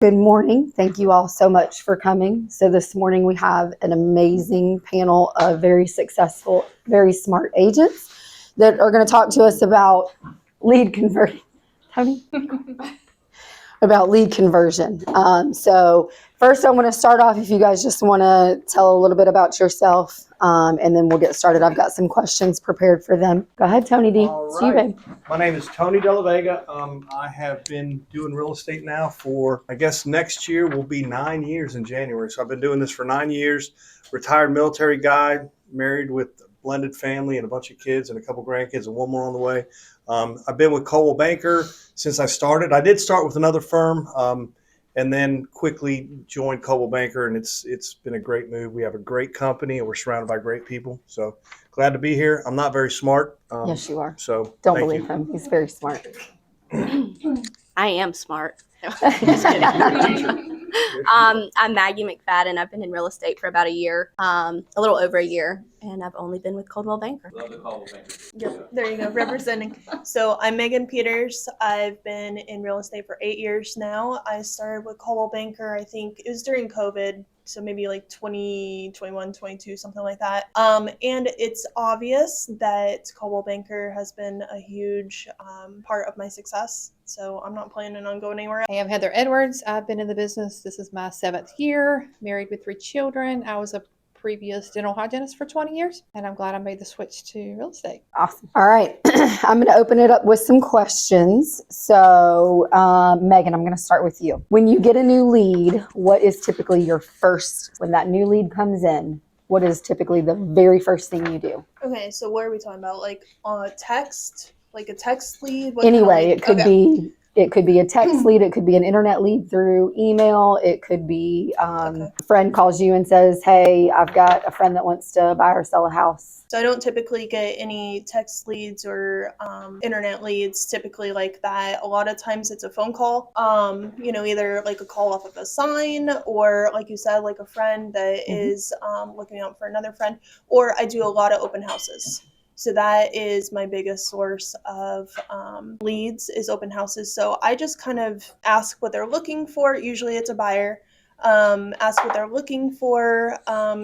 Good morning. Thank you all so much for coming. So this morning we have an amazing panel of very successful, very smart agents that are going to talk to us about lead conversion. Tony? About lead conversion. So first I want to start off, if you guys just want to tell a little bit about yourself, and then we'll get started. I've got some questions prepared for them. Go ahead, Tony D. All It's you, right. babe. My name is Tony De Vega. I have been doing real estate now for, I guess next year will be 9 years in January. So I've been doing this for 9 years. Retired military guy, married with a blended family and a bunch of kids and a couple grandkids and one more on the way. I've been with Coldwell Banker since I started. I did start with another firm, and then quickly joined Coldwell Banker, and it's been a great move. We have a great company, and we're surrounded by great people. So glad to be here. I'm not very smart. Yes, you are. So Don't thank believe you. him. He's very smart. I am smart. Just kidding. I'm Maggie McFadyen. I've been in real estate for about a year, a little over a year, and I've only been with Coldwell Banker. Love the Coldwell Banker. Yep, there you go, representing. So I'm Megan Peters. I've been in real estate for 8 years now. I started with Coldwell Banker, I think it was during COVID, so maybe like 2021, 22, something like that. And it's obvious that Coldwell Banker has been a huge part of my success. So I'm not planning on going anywhere else. Hey, I'm Heather Edwards. I've been in the business. This is my 7th year, married with 3 children. I was a previous dental hygienist for 20 years, and I'm glad I made the switch to real estate. Awesome. All right. I'm going to open it up with some questions. So, Megan, I'm going to start with you. When you get a new lead, what is typically your first, when that new lead comes in, what is typically the very first thing you do? Okay, so what are we talking about? Like text? Like a text lead? Anyway, it could Okay. It could be a text lead. It could be an internet lead through email. It could be a friend calls you and says, hey, I've got a friend that wants to buy or sell a house. So I don't typically get any text leads or internet leads typically like that. A lot of times it's a phone call, either like a call off of a sign or like you said, like a friend that is looking out for another friend, or I do a lot of open houses. So that is my biggest source of leads is open houses. So I just kind of ask what they're looking for. Usually it's a buyer. Ask what they're looking for,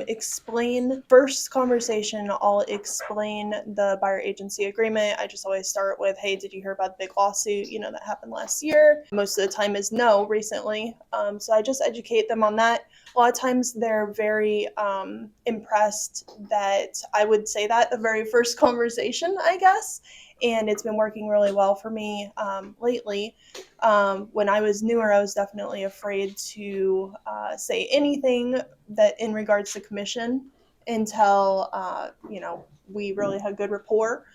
explain first conversation. I'll explain the buyer agency agreement. I just always start with, hey, did you hear about the big lawsuit, that happened last year? Most of the time is no recently. So I just educate them on that. A lot of times they're very impressed that I would say that the very first conversation, I guess. And it's been working really well for me lately. When I was newer, I was definitely afraid to say anything that in regards to commission until, we really had good rapport.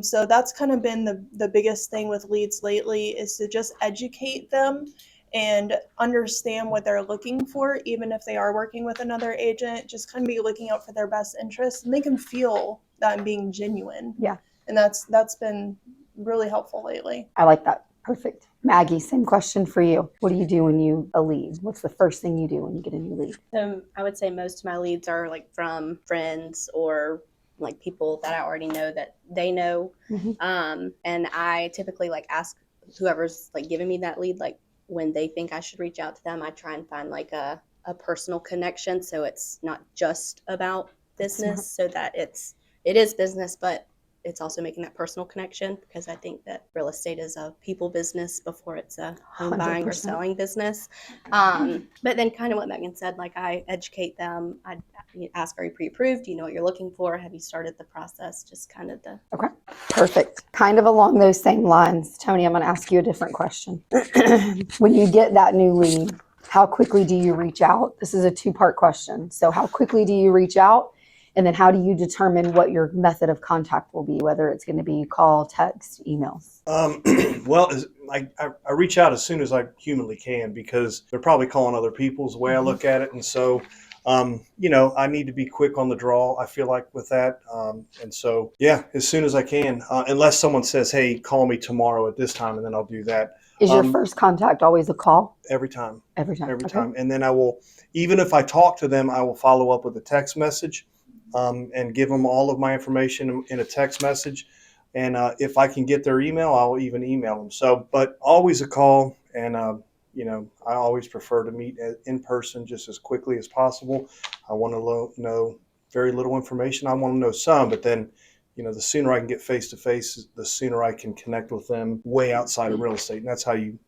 So that's kind of been the biggest thing with leads lately is to just educate them and understand what they're looking for, even if they are working with another agent, just kind of be looking out for their best interests and make them feel that I'm being genuine. Yeah. And that's been really helpful lately. I like that. Perfect. Maggie, same question for you. What do you do when you a lead? What's the first thing you do when you get a new lead? I would say most of my leads are like from friends or like people that I already know that they know. And I typically like ask whoever's like giving me that lead, like when they think I should reach out to them, I try and find like a personal connection. So it's not just about business, so that it is business, but it's also making that personal connection, because I think that real estate is a people business before it's a home buying or 100%. selling business. But then kind of what Megan said, like I educate them. I ask, are you pre-approved? Do you know what you're looking for? Have you started the process? Just kind of the... Okay, perfect. Kind of along those same lines, Tony, I'm going to ask you a different question. When you get that new lead, how quickly do you reach out? This is a 2-part question. So how quickly do you reach out? And then how do you determine what your method of contact will be, whether it's going to be call, text, emails? Well, I reach out as soon as I humanly can, because they're probably calling other people is the way I look at it. And so, I need to be quick on the draw, I feel like, with that. And so, yeah, as soon as I can, unless someone says, hey, call me tomorrow at this time, and then I'll do that. Is your first contact always a call? Every time. Every time. Every Okay. time. And then I will, even if I talk to them, I will follow up with a text message. And give them all of my information in a text message. And if I can get their email, I'll even email them. So, but always a call, and I always prefer to meet in person just as quickly as possible. I want to know very little information. I want to know some, but then, the sooner I can get face to face, the sooner I can connect with them way outside of real estate. And that's how you,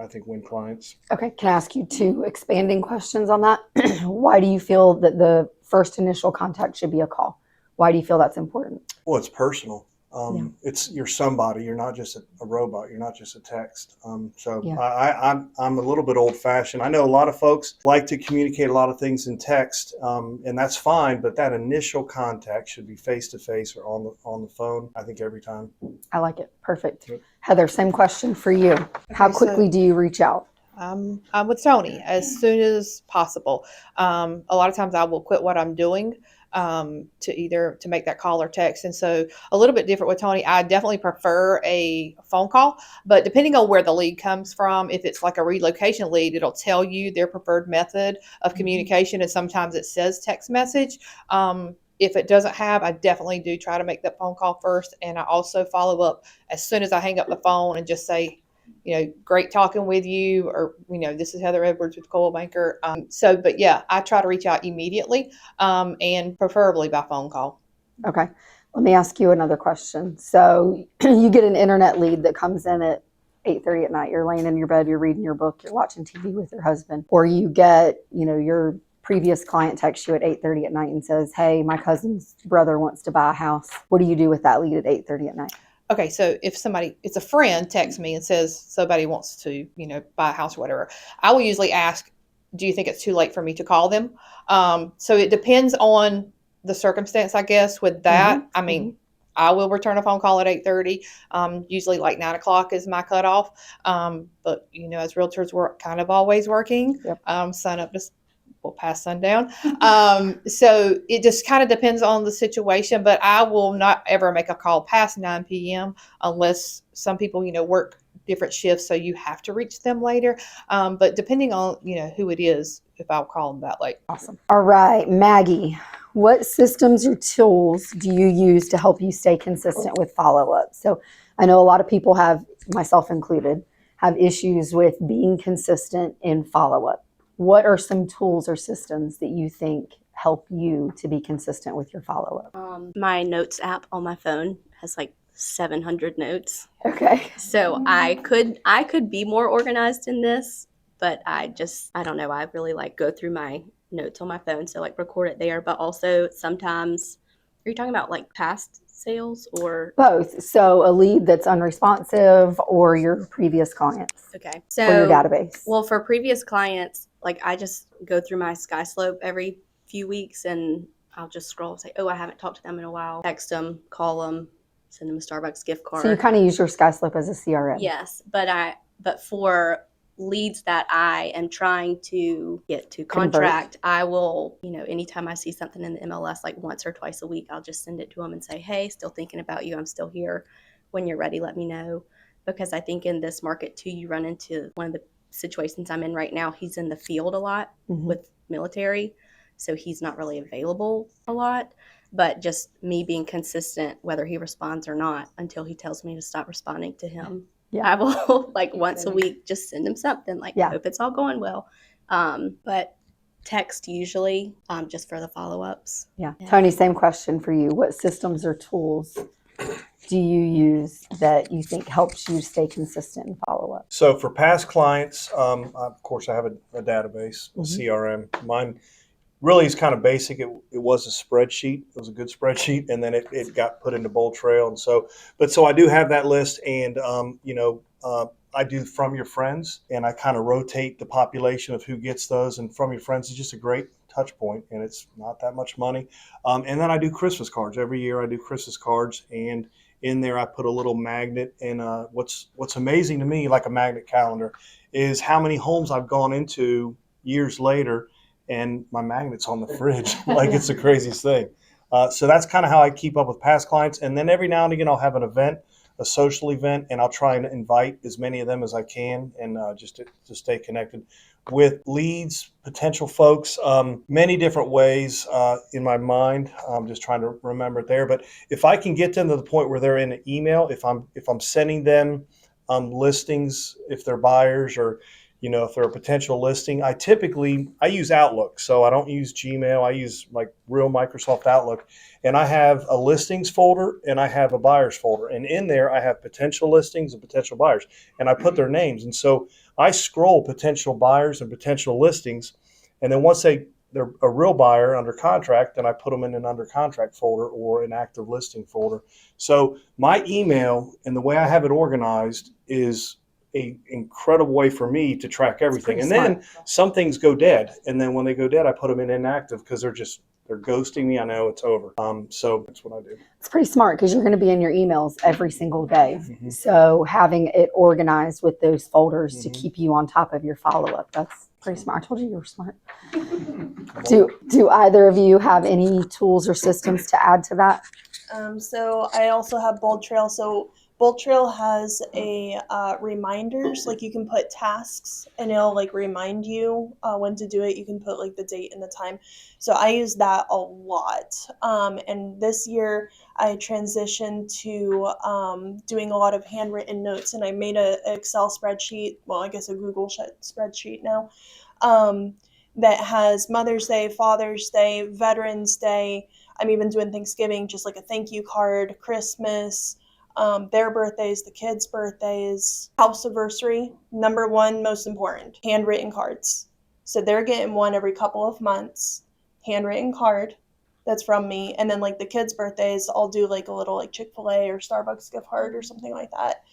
I think, win clients. Okay, can I ask you two expanding questions on that? Why do you feel that the first initial contact should be a call? Why do you feel that's important? Well, it's personal. Yeah. You're somebody. You're not just a robot. You're not just a text. Yeah. I'm a little bit old fashioned. I know a lot of folks like to communicate a lot of things in text, and that's fine. But that initial contact should be face to face or on the phone. I think every time. I like it. Perfect. Yep. Heather, same question for you. How Okay, quickly do you reach out? I'm with Tony as soon as possible. A lot of times I will quit what I'm doing to make that call or text. And so a little bit different with Tony. I definitely prefer a phone call, but depending on where the lead comes from, if it's like a relocation lead, it'll tell you their preferred method of communication. And sometimes it says text message. If it doesn't have, I definitely do try to make that phone call first. And I also follow up as soon as I hang up the phone and just say, great talking with you, or, this is Heather Edwards with Coldwell Banker. But yeah, I try to reach out immediately and preferably by phone call. Okay. Let me ask you another question. So you get an internet lead that comes in at 8:30 at night. You're laying in your bed, you're reading your book, you're watching TV with your husband, or you get, your previous client texts you at 8:30 at night and says, hey, my cousin's brother wants to buy a house. What do you do with that lead at 8:30 at night? Okay, so if it's a friend texts me and says somebody wants to, buy a house or whatever, I will usually ask, do you think it's too late for me to call them? So it depends on the circumstance, I guess, with that. Mm-hmm. I mean, I will return a phone call at 8:30. Usually like 9 o'clock is my cutoff. But, as realtors, we're kind of always working. Yep. Sun up to past sundown. So it just kind of depends on the situation, but I will not ever make a call past 9 p.m. unless some people, work different shifts. So you have to reach them later. But depending on, who it is, if I'll call them that late. Awesome. All right, Maggie, what systems or tools do you use to help you stay consistent with follow-up? So I know a lot of people have, myself included, have issues with being consistent in follow-up. What are some tools or systems that you think help you to be consistent with your follow-up? My notes app on my phone has like 700 notes. Okay. So I could be more organized in this, but I don't know. I really go through my notes on my phone. So record it there, but also sometimes, are you talking about past sales or? Both. So a lead that's unresponsive or your previous clients. Okay. Or your database. Well, for previous clients, I just go through my SkySlope every few weeks and I'll just scroll and say, oh, I haven't talked to them in a while. Text them, call them, send them a Starbucks gift card. So you kind of use your SkySlope as a CRM. Yes, but for leads that I am trying to get to contract, I will, anytime I see something in the MLS, once or twice a week, I'll just send it to them and say, hey, still thinking about you. I'm still here. When you're ready, let me know. Because I think in this market too, you run into one of the situations I'm in right now. He's in the field a lot with military, so he's not really available a lot. But just me being consistent, whether he responds or not, until he tells me to stop responding to him. Yeah. I will once a week just send him something hope it's all going well. But text usually just for the follow-ups. Yeah. Tony, same question for you. What systems or tools do you use that you think helps you stay consistent in follow-up? So for past clients, of course, I have a database, a CRM. Mine really is kind of basic. It was a spreadsheet. It was a good spreadsheet, and then it got put into Bold Trail. And so I do have that list, and I do from your friends, and I kind of rotate the population of who gets those. And from your friends is just a great touch point, and it's not that much money. And then I do Christmas cards every year. I do Christmas cards, and in there I put a little magnet. And what's amazing to me, like a magnet calendar, is how many homes I've gone into years later, and my magnet's on the fridge. It's the craziest thing. So that's kind of how I keep up with past clients. And then every now and again, I'll have an event, a social event, and I'll try and invite as many of them as I can, and just to stay connected with leads, potential folks, many different ways in my mind. I'm just trying to remember it there. But if I can get them to the point where they're in an email, if I'm sending them listings, if they're buyers, or if they're a potential listing. I use Outlook, so I don't use Gmail. I use like real Microsoft Outlook, and I have a listings folder and I have a buyers folder, and in there I have potential listings and potential buyers, and I put their names. And so I scroll potential buyers and potential listings, and then once they're a real buyer under contract, then I put them in an under contract folder or an active listing folder. So my email and the way I have it organized is a incredible way for me to track everything. And then some things go dead, and then when they go dead, I put them in inactive because they're ghosting me. I know it's over. So that's what I do. It's pretty smart because you're going to be in your emails every single day. Mm-hmm. So having it organized with those folders to keep you on top of your follow-up, that's pretty smart. I told you were smart. Do either of you have any tools or systems to add to that? So I also have Bold Trail. So Bold Trail has a reminders, like you can put tasks and it'll like remind you when to do it. You can put like the date and the time. So I use that a lot. And this year I transitioned to doing a lot of handwritten notes, and I made an Excel spreadsheet. Well, I guess a Google spreadsheet now. That has Mother's Day, Father's Day, Veterans Day. I'm even doing Thanksgiving, just like a thank you card, Christmas, their birthdays, the kids' birthdays, house anniversary. Number one, most important, handwritten cards. So they're getting one every couple of months, handwritten card that's from me. And then like the kids' birthdays, I'll do like a little like Chick-fil-A or Starbucks gift card or something like that.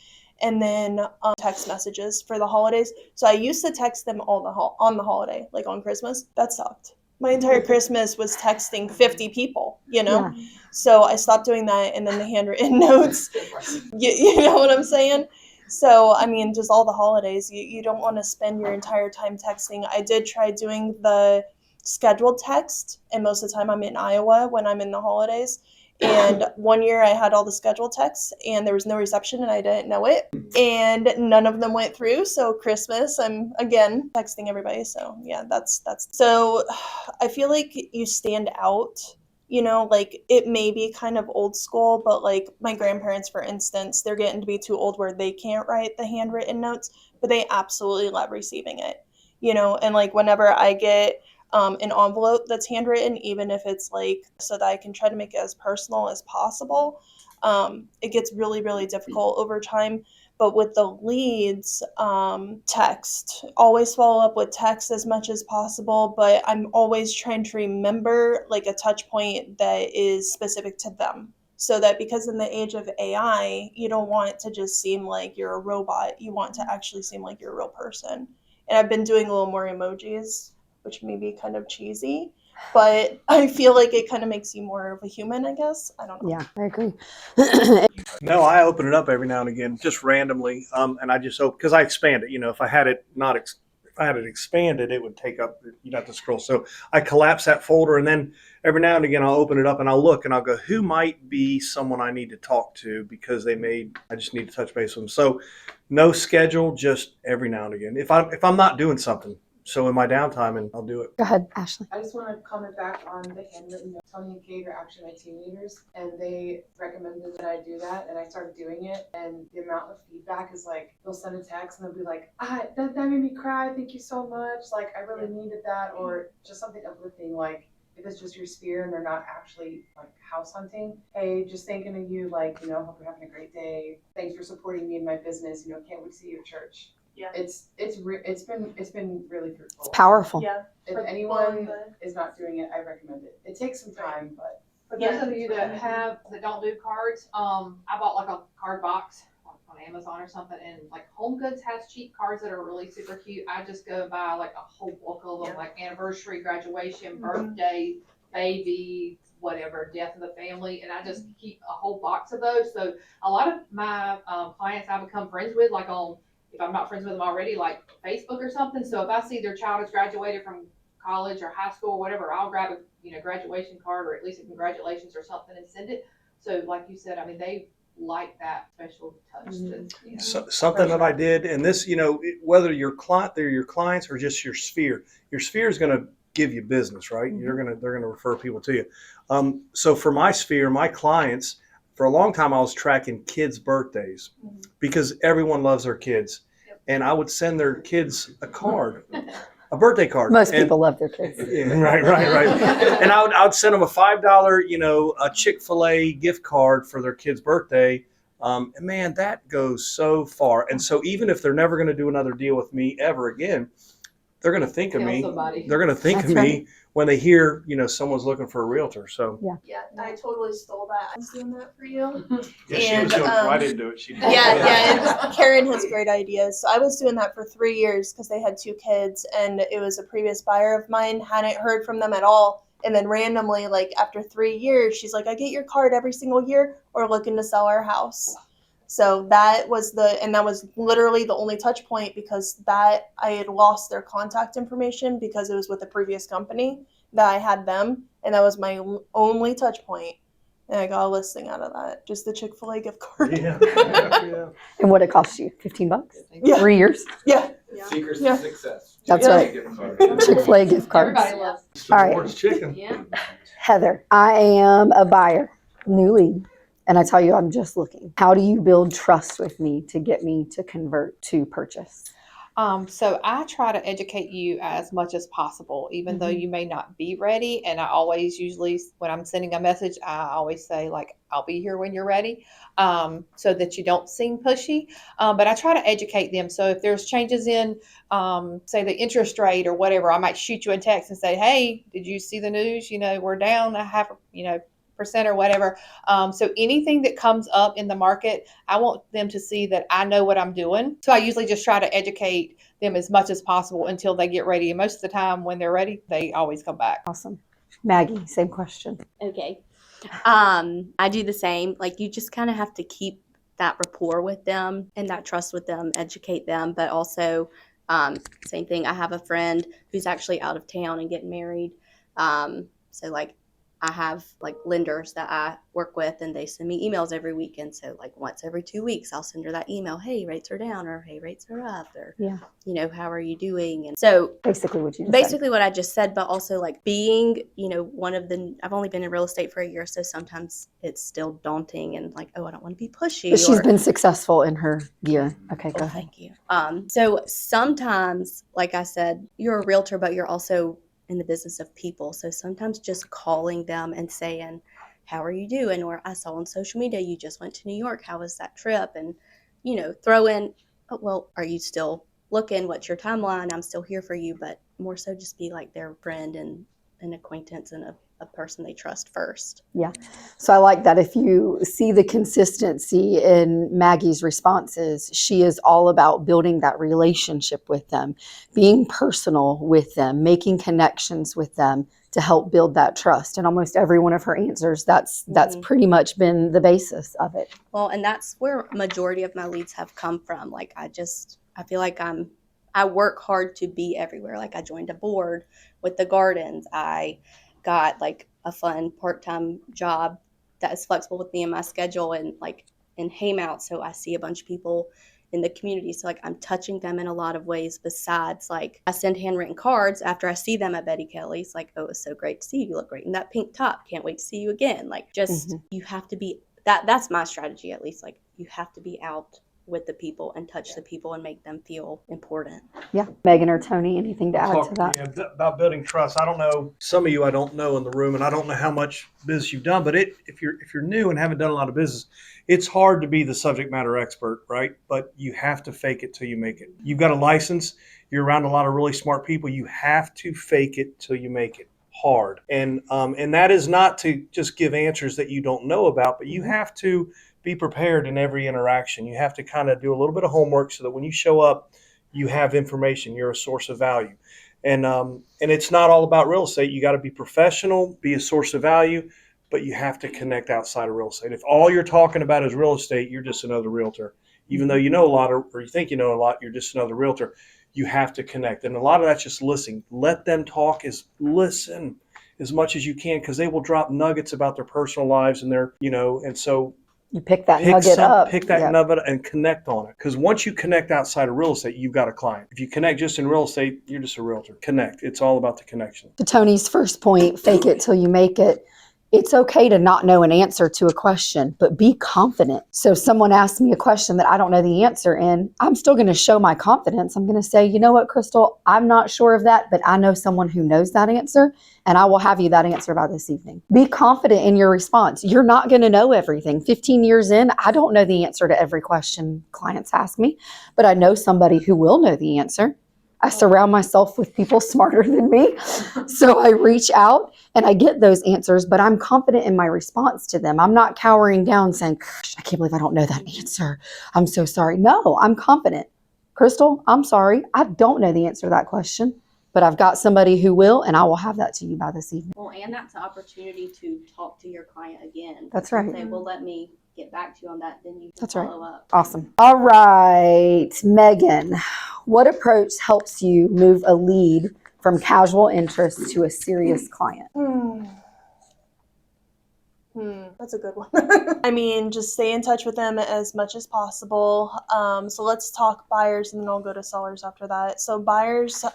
And then text messages for the holidays. So I used to text them on the holiday, like on Christmas. That sucked. My entire Christmas was texting 50 people, Yeah. So I stopped doing that, and then the handwritten notes, you know what I'm saying? So, I mean, just all the holidays, you don't want to spend your entire time texting. I did try doing the scheduled text, and most of the time I'm in Iowa when I'm in the holidays. And one year I had all the scheduled texts and there was no reception and I didn't know it. And none of them went through. So Christmas, I'm again texting everybody. So yeah, that's so I feel like you stand out, like it may be kind of old school, but like my grandparents, for instance, they're getting to be too old where they can't write the handwritten notes, but they absolutely love receiving it, and like whenever I get an envelope that's handwritten, even if it's like so that I can try to make it as personal as possible. It gets really, really difficult over time. But with the leads, text, always follow up with text as much as possible. But I'm always trying to remember like a touch point that is specific to them. So that because in the age of AI, you don't want it to just seem like you're a robot. You want to actually seem like you're a real person. And I've been doing a little more emojis, which may be kind of cheesy, but I feel like it kind of makes you more of a human, I guess. I don't know. Yeah, I agree. No, I open it up every now and again, just randomly, and I just open because I expand it. If I had it expanded, it would take up. You'd have to scroll. So I collapse that folder, and then every now and again I'll open it up and I'll look and I'll go, who might be someone I need to talk to because I just need to touch base with them. So no schedule, just every now and again. If I'm not doing something. So in my downtime, and I'll do it. Go ahead, Ashley. I just want to comment back on the handwritten notes. Tony and Kate are actually my team leaders, and they recommended that I do that, and I started doing it, and the amount of feedback is like, they'll send a text and they'll be like, that made me cry, thank you so much, like I really needed that, or just something uplifting, like if it's just your sphere and they're not actually like house hunting, hey, just thinking of you, like, hope you're having a great day, thanks for supporting me in my business, can't wait to see you at church. Yeah, it's been really fruitful. It's powerful. Yeah. If anyone is not doing it, I recommend it. It takes some time, but For those of you that don't do cards, I bought like a card box on Amazon or something, and like Home Goods has cheap cards that are really super cute. I just go buy like a whole book of them, like anniversary, graduation, birthday, baby, whatever, death of the family, and I just keep a whole box of those. So a lot of my clients I become friends with, like on, if I'm not friends with them already, like Facebook or something. So if I see their child has graduated from college or high school or whatever, I'll grab a graduation card or at least a congratulations or something and send it. So like you said, I mean, they like that special touch. So, something that I did, and this, whether they're your clients or just your sphere is going to give you business, right? They're going to refer people to you. So for my sphere, my clients, for a long time, I was tracking kids' birthdays because everyone loves their kids. and I would send their kids a card, a birthday card. Most And- people love their kids. Yeah, right. And I would send them a $5, a Chick-fil-A gift card for their kid's birthday. And man, that goes so far. And so even if they're never going to do another deal with me ever again, they're going to think of me. They're going to think That's of me right. when they hear, someone's looking for a realtor. So Yeah, I totally stole that. I was doing that for you. yeah, she And, was doing it. I um, didn't do it. She did. Yeah, and Karen has great ideas. So I was doing that for 3 years because they had 2 kids, and it was a previous buyer of mine. Hadn't heard from them at all, and then randomly, like after 3 years, she's like, "I get your card every single year. We're looking to sell our house." So that was literally the only touch point, because that I had lost their contact information because it was with the previous company that I had them, and that was my only touch point. And I got a listing out of that, just the Chick-fil-A gift card. Yeah. And what it costs you? $15? Yeah. 3 years? Yeah. Secrets Yeah. to success. That's Yeah. right. Chick-fil-A gift cards. Everybody loves Some All right. orange chicken. Yeah. Heather, I am a buyer, new lead, and I tell you, I'm just looking. How do you build trust with me to get me to convert to purchase? So I try to educate you as much as possible, even though you may not be ready. And I always usually, when I'm sending a message, I always say, like, I'll be here when you're ready, so that you don't seem pushy. But I try to educate them. So if there's changes in, say, the interest rate or whatever, I might shoot you a text and say, hey, did you see the news? We're down a half, percent or whatever. So anything that comes up in the market, I want them to see that I know what I'm doing. So I usually just try to educate them as much as possible until they get ready. And most of the time when they're ready, they always come back. Awesome. Maggie, same question. Okay. I do the same. Like, you just kind of have to keep that rapport with them and that trust with them, educate them, but also same thing. I have a friend who's actually out of town and getting married. So like, I have like lenders that I work with, and they send me emails every week. And so like once every 2 weeks, I'll send her that email. Hey, rates are down, or hey, rates are up, or, Yeah. How are you doing? And so Basically what you just basically what I just said, but also like being, I've only been in real estate for a year. So sometimes it's still daunting and like, oh, I don't want to be pushy. But she's been successful in her year. Okay, go Oh, ahead. thank you. So sometimes, like I said, you're a realtor, but you're also in the business of people. So sometimes just calling them and saying, how are you doing? Or I saw on social media, you just went to New York. How was that trip? And, throw in, oh, well, are you still looking? What's your timeline? I'm still here for you, but more so just be like their friend and an acquaintance and a person they trust first. So I like that. If you see the consistency in Maggie's responses, she is all about building that relationship with them, being personal with them, making connections with them to help build that trust. And almost every one of her answers, that's pretty much been the basis of it. Well, and that's where majority of my leads have come from. Like, I feel like I work hard to be everywhere. Like, I joined a board with the gardens. I got like a fun part-time job that is flexible with me and my schedule, and like in Haymount. So I see a bunch of people in the community. So like, I'm touching them in a lot of ways, besides like I send handwritten cards after I see them at Betty Kelly's. Like, oh, it's so great to see you. You look great in that pink top. Can't wait to see you again. Like, just you have to be that's my strategy, at least. Like, you have to be out with the people and touch the people and make them feel important. Yeah. Megan or Tony, anything to add to that? Yeah, about building trust. I don't know. Some of you I don't know in the room, and I don't know how much business you've done. But if you're new and haven't done a lot of business, it's hard to be the subject matter expert, right? But you have to fake it till you make it. You've got a license. You're around a lot of really smart people. You have to fake it till you make it. Hard. And that is not to just give answers that you don't know about, but you have to be prepared in every interaction. You have to kind of do a little bit of homework so that when you show up, you have information. You're a source of value. And it's not all about real estate. You got to be professional, be a source of value, but you have to connect outside of real estate. If all you're talking about is real estate, you're just another realtor. Even though you know a lot, or you think you know a lot, you're just another realtor. You have to connect. And a lot of that's just listening. Let them talk. Listen as much as you can, because they will drop nuggets about their personal lives and their, and so You pick that nugget up. pick that Yeah. nugget and connect on it. Because once you connect outside of real estate, you've got a client. If you connect just in real estate, you're just a realtor. Connect. It's all about the connection. To Tony's first point, fake it till you make it. It's okay to not know an answer to a question, but be confident. So if someone asks me a question that I don't know the answer in, I'm still going to show my confidence. I'm going to say, you know what, Crystal, I'm not sure of that, but I know someone who knows that answer, and I will have you that answer by this evening. Be confident in your response. You're not going to know everything. 15 years in, I don't know the answer to every question clients ask me, but I know somebody who will know the answer. I surround myself with people smarter than me. So I reach out and I get those answers, but I'm confident in my response to them. I'm not cowering down saying, I can't believe I don't know that answer. I'm so sorry. No, I'm confident. Crystal, I'm sorry. I don't know the answer to that question, but I've got somebody who will, and I will have that to you by this evening. Well, and that's an opportunity to talk to your client again. That's right. Say, well, let me get back to you on that. Then you can That's right. follow up. Awesome. All right, Megan, what approach helps you move a lead from casual interest to a serious client? That's a good one. I mean, just stay in touch with them as much as possible. So let's talk buyers, and then I'll go to sellers after that. So buyers,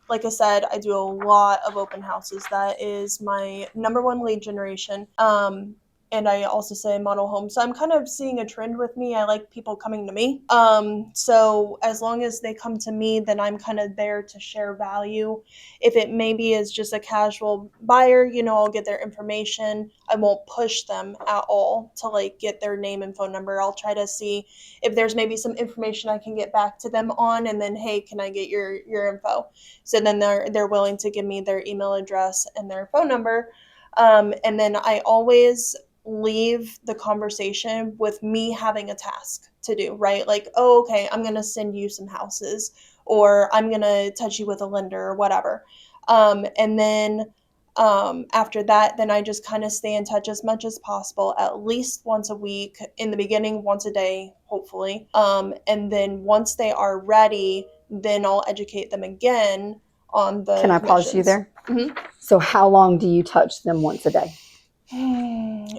like I said, I do a lot of open houses. That is my number one lead generation. And I also say model home. So I'm kind of seeing a trend with me. I like people coming to me. So as long as they come to me, then I'm kind of there to share value. If it maybe is just a casual buyer, I'll get their information. I won't push them at all to like get their name and phone number. I'll try to see if there's maybe some information I can get back to them on, and then, hey, can I get your info? So then they're willing to give me their email address and their phone number. And then I always leave the conversation with me having a task to do, right? Like, oh, okay, I'm going to send you some houses, or I'm going to touch you with a lender or whatever. And then after that, then I just kind of stay in touch as much as possible, at least once a week, in the beginning, once a day, hopefully. And then once they are ready, then I'll educate them again on the Can I pause you there? Mhm. So how long do you touch them once a day?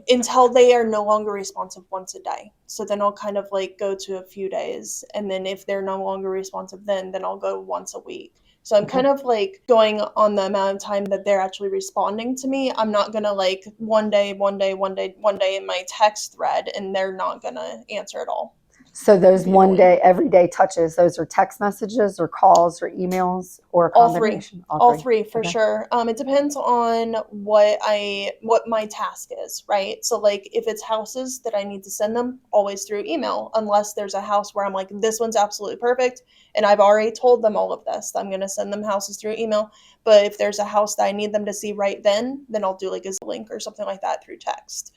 Until they are no longer responsive once a day. So then I'll kind of like go to a few days, and then if they're no longer responsive, then I'll go once a week. So I'm kind of like going on the amount of time that they're actually responding to me. I'm not gonna like one day in my text thread, and they're not gonna answer at all. So those one day, everyday touches, those are text messages or calls or emails or a combination? All three for Okay. sure. It depends on what my task is, right? So like if it's houses that I need to send them, always through email, unless there's a house where I'm like, this one's absolutely perfect, and I've already told them all of this. I'm gonna send them houses through email. But if there's a house that I need them to see right then I'll do like a link or something like that through text.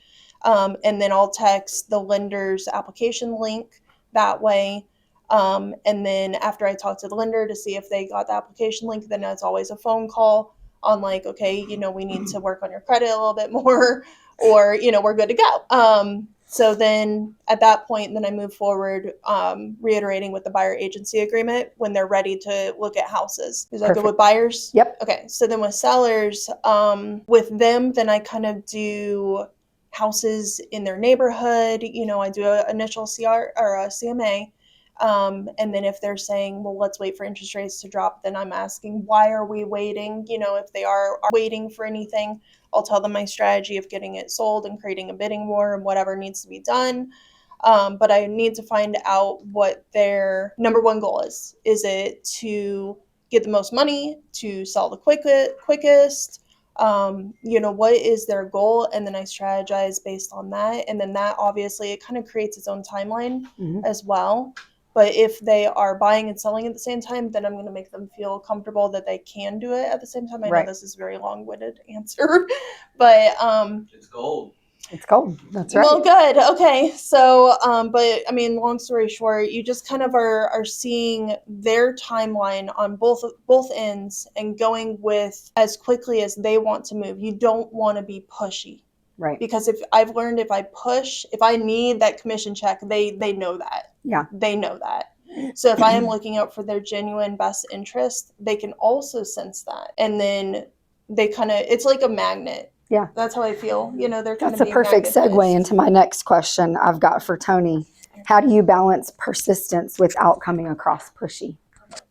And then I'll text the lender's application link that way. And then after I talk to the lender to see if they got the application link, then it's always a phone call on like, okay, we need to work on your credit a little bit more, or, we're good to go. So then at that point, then I move forward, reiterating with the buyer agency agreement when they're ready to look at houses. Is that good with buyers? Yep. Okay. So then with sellers, with them, then I kind of do houses in their neighborhood. I do an initial CR or a CMA. And then if they're saying, well, let's wait for interest rates to drop, then I'm asking, why are we waiting? If they are waiting for anything, I'll tell them my strategy of getting it sold and creating a bidding war and whatever needs to be done. But I need to find out what their number one goal is. Is it to get the most money, to sell the quickest? What is their goal? And then I strategize based on that. And then that obviously it kind of creates its own timeline as well. But if they are buying and selling at the same time, then I'm going to make them feel comfortable that they can do it at the same time. I know this is a very long-winded answer, but It's gold. It's cold. That's right. well, good. Okay. So, but I mean, long story short, you just kind of are seeing their timeline on both ends and going with as quickly as they want to move. You don't want to be pushy. Right. Because if I've learned if I need that commission check, they know that. Yeah. They know that. So if I am looking out for their genuine best interest, they can also sense that. And then they kind of, it's like a magnet. Yeah. That's how I feel. They're kind That's of a perfect segue into my next question I've got for Tony. How do you balance persistence without coming across pushy?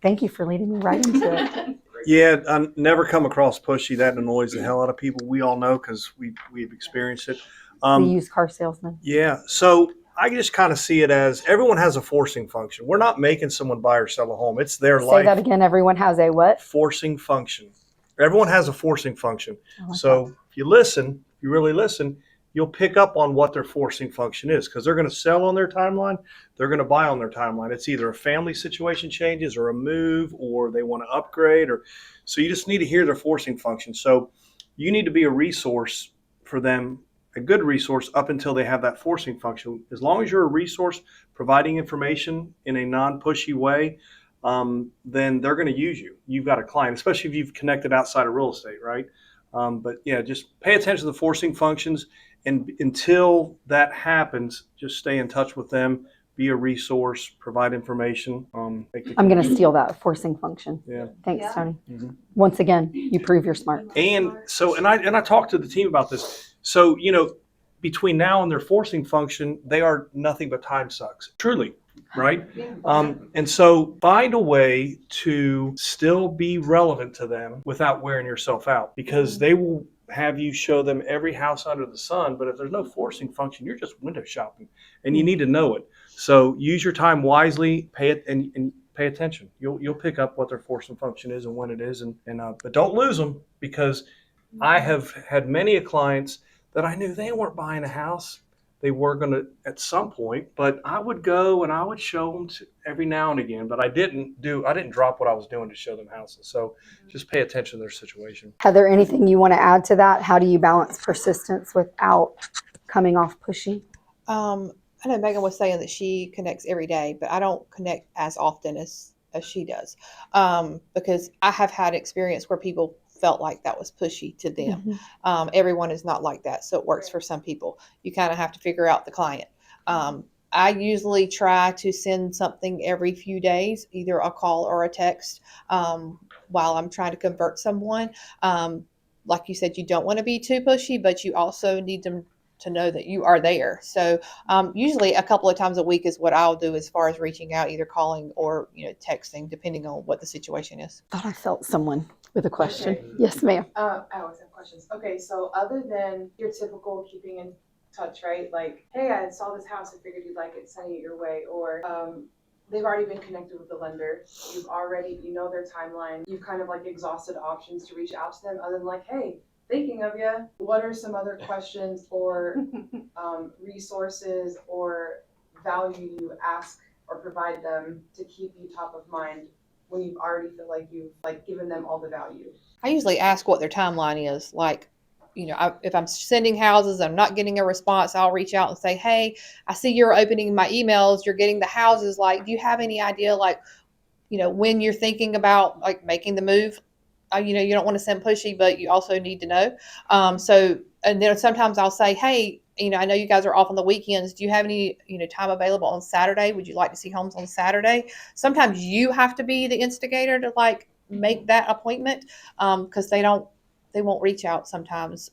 Thank you for leading me right into it. Yeah, I never come across pushy. That annoys the hell out of people. We all know because we've experienced it. The used car salesman. Yeah. So I just kind of see it as everyone has a forcing function. We're not making someone buy or sell a home. It's their Say life. that again. Everyone has a what? Forcing function. Everyone has a forcing function. I like So if you listen, if you really listen, you'll pick up on what their forcing function is because they're going to sell on their timeline. They're going to buy on their timeline. It's either a family situation changes or a move or they want to upgrade or so you just need to hear their forcing function. So you need to be a resource for them, a good resource up until they have that forcing function. As long as you're a resource providing information in a non-pushy way, then they're going to use you. You've got a client, especially if you've connected outside of real estate, right? But yeah, just pay attention to the forcing functions. And until that happens, just stay in touch with them, be a resource, provide information. I'm going to steal that forcing function. Yeah. Thanks, Tony. Mm-hmm. Once again, you prove you're smart. And so, and I talked to the team about this. So, between now and their forcing function, they are nothing but time sucks, truly. Right. And so find a way to still be relevant to them without wearing yourself out because they will have you show them every house under the sun. But if there's no forcing function, you're just window shopping and you need to know it. So use your time wisely, pay it and pay attention. You'll pick up what their forcing function is and when it is. But don't lose them because I have had many clients that I knew they weren't buying a house. They were going to at some point, but I would go and I would show them every now and again, but I didn't drop what I was doing to show them houses. So just pay attention to their situation. Heather, anything you want to add to that? How do you balance persistence without coming off pushy? I know Megan was saying that she connects every day, but I don't connect as often as she does, because I have had experience where people felt like that was pushy to them. Everyone is not like that, so it works for some people. You kind of have to figure out the client. I usually try to send something every few days, either a call or a text, while I'm trying to convert someone. Like you said, you don't want to be too pushy, but you also need them to know that you are there. So usually a couple of times a week is what I'll do as far as reaching out, either calling or texting, depending on what the situation is. Thought I felt someone with a question. Okay. Yes, ma'am. I always have questions. Okay, so other than your typical keeping in touch, right? Like, hey, I saw this house, I figured you'd like it, sending it your way. Or they've already been connected with the lender. You know their timeline. You've kind of like exhausted options to reach out to them other than like, hey, thinking of you. What are some other questions or resources or value you ask or provide them to keep you top of mind when you already feel like you've given them all the value? I usually ask what their timeline is. Like, if I'm sending houses, I'm not getting a response, I'll reach out and say, hey, I see you're opening my emails, you're getting the houses. Like, do you have any idea, when you're thinking about making the move? You don't want to send pushy, but you also need to know. And then sometimes I'll say, hey, I know you guys are off on the weekends. Do you have any, time available on Saturday? Would you like to see homes on Saturday? Sometimes you have to be the instigator to make that appointment, because they won't reach out sometimes,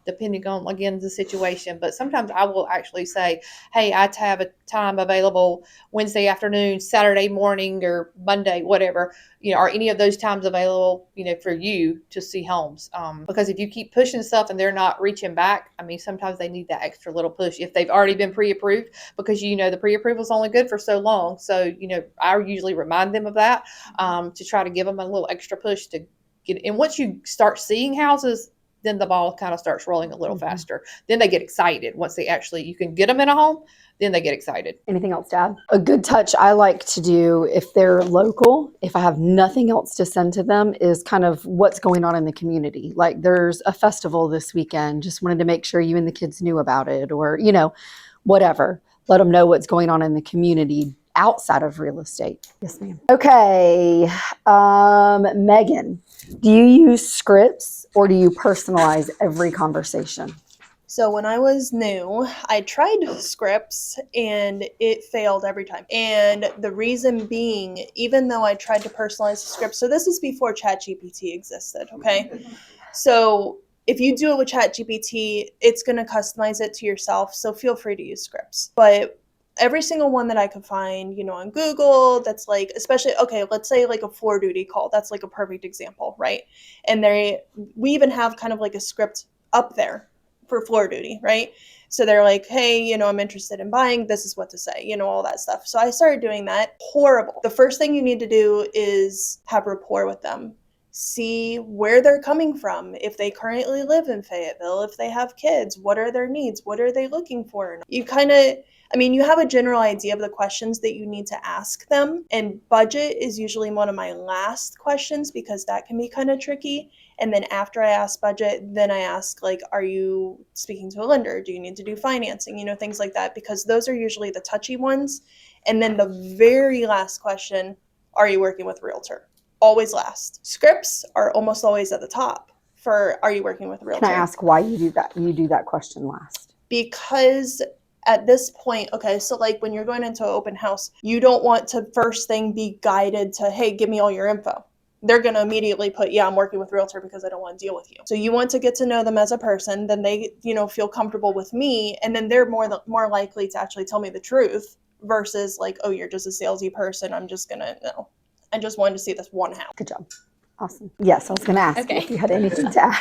depending on, again, the situation. But sometimes I will actually say, hey, I have a time available Wednesday afternoon, Saturday morning, or Monday, whatever, are any of those times available, for you to see homes? Because if you keep pushing stuff and they're not reaching back, sometimes they need that extra little push if they've already been pre-approved, because, the pre-approval is only good for so long. So, I usually remind them of that, to try to give them a little extra push to get. And once you start seeing houses, then the ball kind of starts rolling a little faster. Then they get excited. Once you can get them in a home, then they get excited. Anything else to add? A good touch I like to do if they're local, if I have nothing else to send to them, is kind of what's going on in the community. Like, there's a festival this weekend. Just wanted to make sure you and the kids knew about it, or, whatever. Let them know what's going on in the community outside of real estate. Yes, ma'am. Okay. Megan, do you use scripts or do you personalize every conversation? So when I was new, I tried scripts and it failed every time. And the reason being, even though I tried to personalize the script, so this is before ChatGPT existed, okay? So if you do it with ChatGPT, it's going to customize it to yourself. So feel free to use scripts. But every single one that I could find, on Google, that's like, especially, okay, let's say like a floor duty call. That's like a perfect example, right? And we even have kind of like a script up there for floor duty, right? So they're like, hey, I'm interested in buying, this is what to say, all that stuff. So I started doing that. Horrible. The first thing you need to do is have rapport with them. See where they're coming from, if they currently live in Fayetteville, if they have kids, what are their needs, what are they looking for? You have a general idea of the questions that you need to ask them, and budget is usually one of my last questions because that can be kind of tricky. And then after I ask budget, then I ask, like, are you speaking to a lender? Do you need to do financing? Things like that, because those are usually the touchy ones. And then the very last question, are you working with a realtor? Always last. Scripts are almost always at the top for, are you working with a realtor? Can I ask why you do that? You do that question last. Because at this point, okay, so like when you're going into an open house, you don't want to first thing be guided to, hey, give me all your info. They're going to immediately put, yeah, I'm working with a realtor because I don't want to deal with you. So you want to get to know them as a person, then they, feel comfortable with me, and then they're more likely to actually tell me the truth versus like, oh, you're just a salesy person. I'm just going to, no. I just wanted to see this one house. Good job. Awesome. Yes, I was going to ask Okay. if you had anything to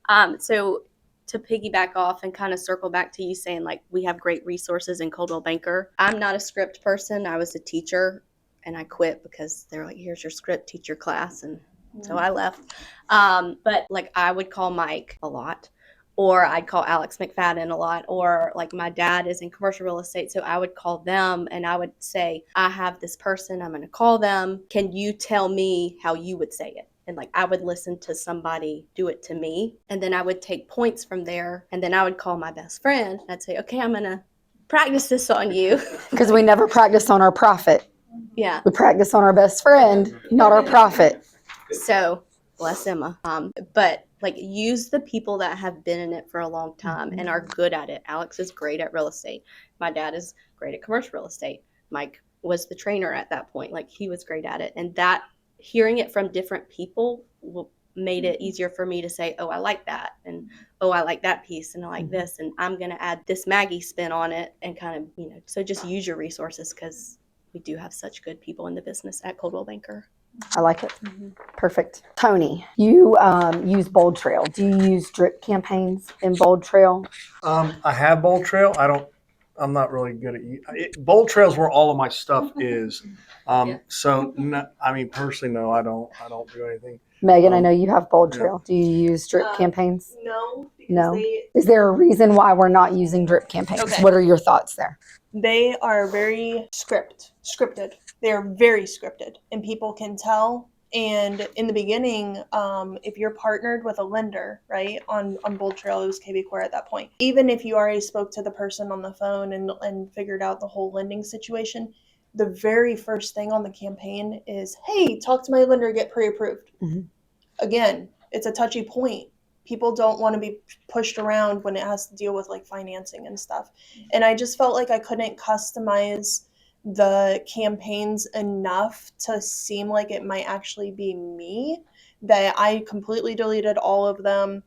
add. So to piggyback off and kind of circle back to you saying, like, we have great resources in Coldwell Banker. I'm not a script person. I was a teacher and I quit because they were like, here's your script, teach your class. And so I left. But like, I would call Mike a lot, or I'd call Alex McFadyen a lot, or like my dad is in commercial real estate. So I would call them and I would say, I have this person, I'm going to call them. Can you tell me how you would say it? And like, I would listen to somebody do it to me. And then I would take points from there. And then I would call my best friend. And I'd say, okay, I'm going to practice this on you. Because we never practice on our prophet. Yeah. We practice on our best friend, not our prophet. So bless Emma. But like, use the people that have been in it for a long time and are good at it. Alex is great at real estate. My dad is great at commercial real estate. Mike was the trainer at that point. Like, he was great at it. And that, hearing it from different people made it easier for me to say, oh, I like that. And, oh, I like that piece. And I like this. And I'm going to add this Maggie spin on it, and kind of, so just use your resources, because we do have such good people in the business at Coldwell Banker. I like it. Perfect. Tony, you use Bold Trail. Do you use drip campaigns in Bold Trail? I have Bold Trail. I'm not really good at Bold Trail is where all of my stuff is. So no, personally, no, I don't do anything. Megan, I know you have Bold yeah. Trail. Do you use drip campaigns? No. No. Is there a reason why we're not using drip campaigns? Okay. What are your thoughts there? They are very scripted. They're very scripted, and people can tell. And in the beginning, if you're partnered with a lender, right, on Bold Trail, it was KB Core at that point. Even if you already spoke to the person on the phone and figured out the whole lending situation, the very first thing on the campaign is, hey, talk to my lender, get pre-approved. Mm-hmm. Again, it's a touchy point. People don't want to be pushed around when it has to deal with like financing and stuff. And I just felt like I couldn't customize the campaigns enough to seem like it might actually be me, that I completely deleted all of them.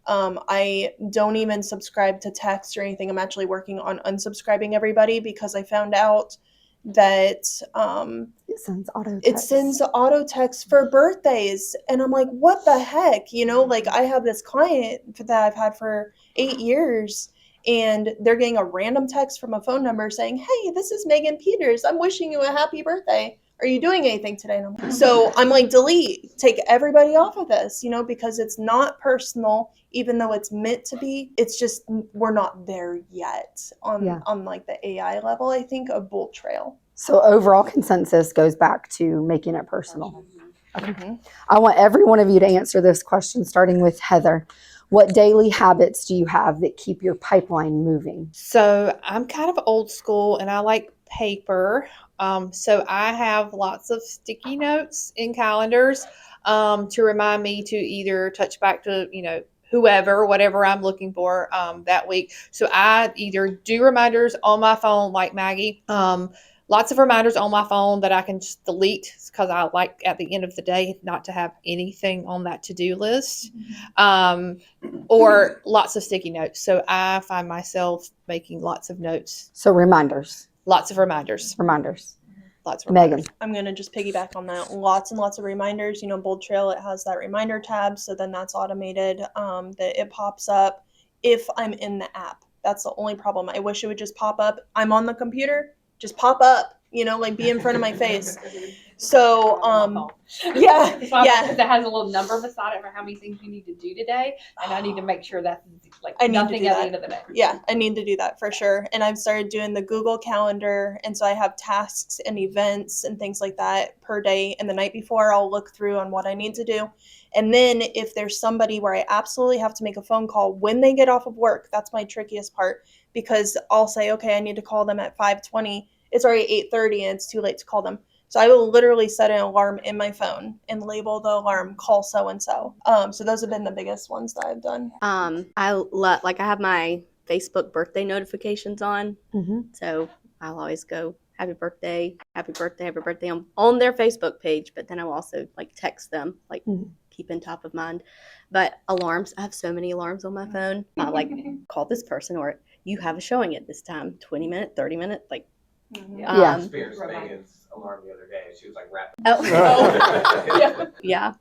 I don't even subscribe to text or anything. I'm actually working on unsubscribing everybody, because I found out that It sends auto text. it sends auto text for birthdays, and I'm like, what the heck? Like, I have this client that I've had for 8 years, and they're getting a random text from a phone number saying, hey, this is Megan Peters, I'm wishing you a happy birthday, are you doing anything today? So I'm like, delete, take everybody off of this, because it's not personal, even though it's meant to be. It's just, we're not there yet on like the AI level, I think, of Bold Trail. So overall consensus goes back to making it personal. Okay. Mm-hmm. I want every one of you to answer this question, starting with Heather. What daily habits do you have that keep your pipeline moving? So I'm kind of old school and I like paper. So I have lots of sticky notes in calendars to remind me to either touch back to, whoever, whatever I'm looking for that week. So I either do reminders on my phone like Maggie. Lots of reminders on my phone that I can just delete, because I like at the end of the day not to have anything on that to-do list, or lots of sticky notes. So I find myself making lots of notes. So reminders. Lots of reminders. Reminders. Lots of reminders. Megan. I'm going to just piggyback on that. Lots and lots of reminders. You know, Bold Trail, it has that reminder tab. So then that's automated, that it pops up if I'm in the app. That's the only problem. I wish it would just pop up. I'm on the computer, just pop up, you know, like be in front of my face. So, yeah, yeah. Because it has a little number beside it for how many things you need to do today, and I need to make sure that's like I need to nothing do at that. the end of the day. Yeah, I need to do that for sure. And I've started doing the Google Calendar. And so I have tasks and events and things like that per day. And the night before, I'll look through on what I need to do. And then if there's somebody where I absolutely have to make a phone call when they get off of work, that's my trickiest part, because I'll say, okay, I need to call them at 5:20. It's already 8:30 and it's too late to call them. So I will literally set an alarm in my phone and label the alarm call so-and-so. So those have been the biggest ones that I've done. I have my Facebook birthday notifications on, Mm-hmm. so I'll always go happy birthday, happy birthday, happy birthday on their Facebook page. But then I will also like text them, like keep in top of mind. But alarms, I have so many alarms on my phone. I like call this person, or you have a showing at this time, 20-minute, 30-minute, like. Yeah. Experienced Megan's alarm the other day. She was like rapping. Oh, yeah.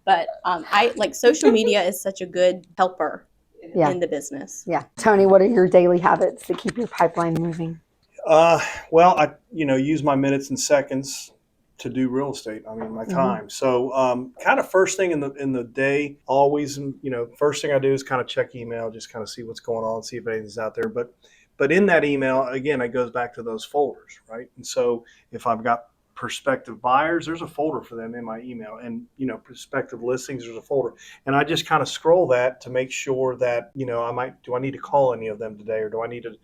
But I like social media is such a good helper Yeah. in the business. Yeah. Tony, what are your daily habits to keep your pipeline moving? Well, I use my minutes and seconds to do real estate. I mean, my time. So, kind of first thing in the day, always, first thing I do is kind of check email, just kind of see what's going on, see if anything's out there. But in that email, again, it goes back to those folders, right? And so if I've got prospective buyers, there's a folder for them in my email, and prospective listings, there's a folder, and I just kind of scroll that to make sure that do I need to call any of them today, or do I need to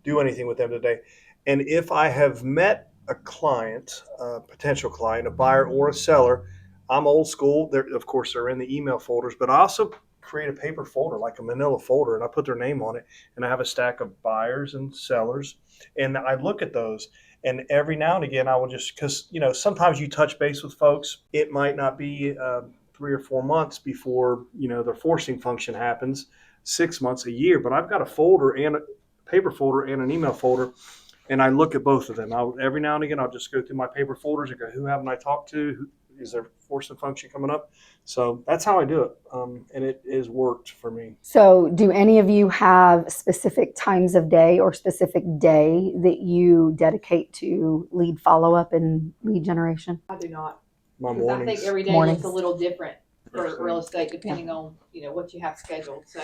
do anything with them today? And if I have met a client, a potential client, a buyer or a seller, I'm old school. Of course, they're in the email folders, but I also create a paper folder, like a manila folder, and I put their name on it, and I have a stack of buyers and sellers, and I look at those. And every now and again, I will just, because sometimes you touch base with folks, it might not be 3 or 4 months before their forcing function happens, 6 months, a year. But I've got a folder, and a paper folder and an email folder, and I look at both of them. Every now and again, I'll just go through my paper folders and go, who haven't I talked to? Is there forcing function coming up? So that's how I do it, and it has worked for me. So do any of you have specific times of day or specific day that you dedicate to lead follow-up and lead generation? I do not. My Because I mornings. think every day Mornings. looks a little different for First thing. real estate, depending on what you have scheduled. So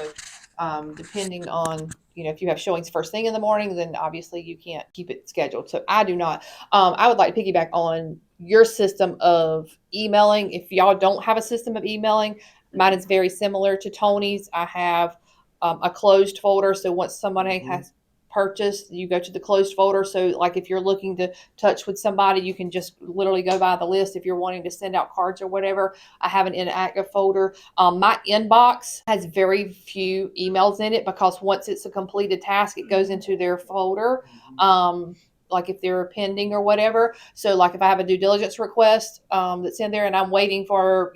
Depending on, if you have showings first thing in the morning, then obviously you can't keep it scheduled. So I do not. I would like to piggyback on your system of emailing. If y'all don't have a system of emailing, mine is very similar to Tony's. I have a closed folder. So once somebody has purchased, you go to the closed folder. So like if you're looking to touch with somebody, you can just literally go by the list. If you're wanting to send out cards or whatever, I have an inactive folder. My inbox has very few emails in it, because once it's a completed task, it goes into their folder. Like if they're pending or whatever. So like if I have a due diligence request that's in there and I'm waiting for,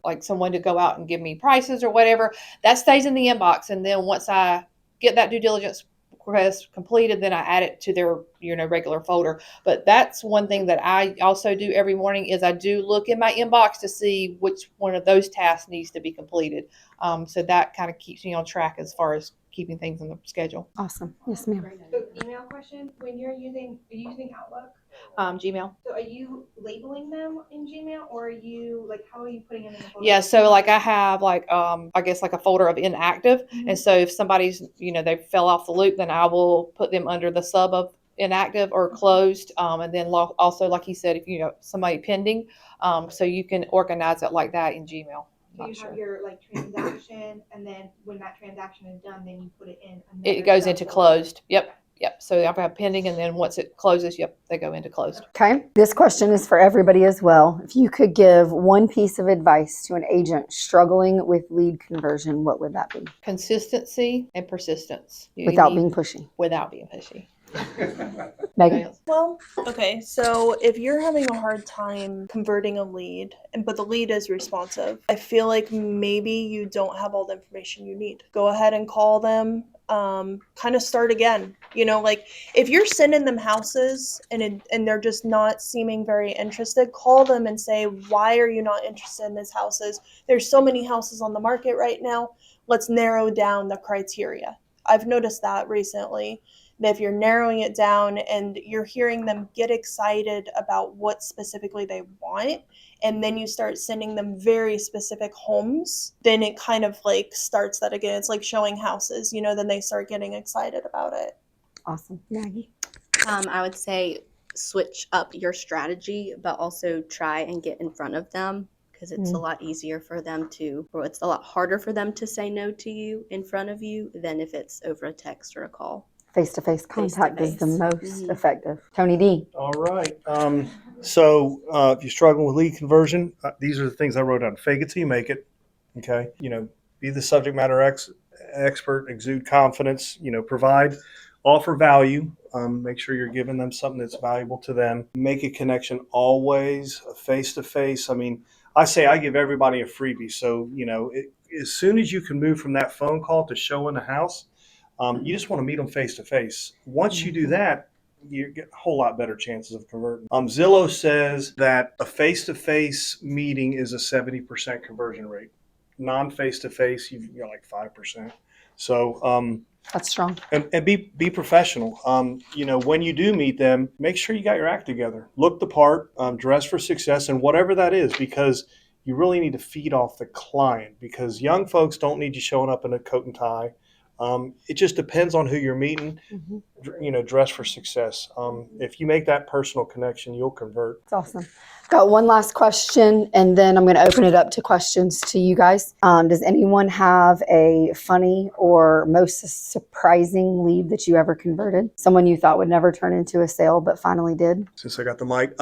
like someone to go out and give me prices or whatever, that stays in the inbox. And then once I get that due diligence request completed, then I add it to their regular folder. But that's one thing that I also do every morning, is I do look in my inbox to see which one of those tasks needs to be completed. So that kind of keeps me on track as far as keeping things on the schedule. Awesome. Yes, ma'am. So email question, when are you using Outlook? Gmail. So are you labeling them in Gmail, or are you how are you putting them in the folder? Yeah, so like I have I guess like a folder of inactive. And so if somebody's, they fell off the loop, then I will put them under the sub of inactive or closed. And then also, like you said, if somebody pending, so you can organize it like that in Gmail. So you have your transaction, and then when that transaction is done, then you put it in. It goes into closed. Yep. So I have pending, and then once it closes, they go into closed. Okay. This question is for everybody as well. If you could give one piece of advice to an agent struggling with lead conversion, what would that be? Consistency and persistence. Without being pushy. Without being pushy. Megan. Well, okay, so if you're having a hard time converting a lead, but the lead is responsive, I feel like maybe you don't have all the information you need. Go ahead and call them, kind of start again. Like if you're sending them houses and they're just not seeming very interested, call them and say, why are you not interested in these houses? There's so many houses on the market right now. Let's narrow down the criteria. I've noticed that recently, that if you're narrowing it down and you're hearing them get excited about what specifically they want, and then you start sending them very specific homes, then it kind of like starts that again. It's like showing houses, then they start getting excited about it. Awesome. Maggie? I would say switch up your strategy, but also try and get in front of them, because it's a lot easier for them or it's a lot harder for them to say no to you in front of you than if it's over a text or a call. Face-to-face contact is the Face-to-face. most effective. Tony D. All right. So if you're struggling with lead conversion, these are the things I wrote down. Fake it till you make it. Okay. Be the subject matter expert, exude confidence, offer value. Make sure you're giving them something that's valuable to them. Make a connection always, face-to-face. I say I give everybody a freebie. So, as soon as you can move from that phone call to showing the house, you just want to meet them face-to-face. Once you do that, you get a whole lot better chances of converting. Zillow says that a face-to-face meeting is a 70% conversion rate. Non-face-to-face, you're like 5%. So That's strong. and be professional. When you do meet them, make sure you got your act together. Look the part, dress for success, and whatever that is, because you really need to feed off the client, because young folks don't need you showing up in a coat and tie. It just depends on who you're meeting. Dress for success. If you make that personal connection, you'll convert. That's awesome. Got one last question, and then I'm going to open it up to questions to you guys. Does anyone have a funny or most surprising lead that you ever converted? Someone you thought would never turn into a sale, but finally did? Since I got the mic.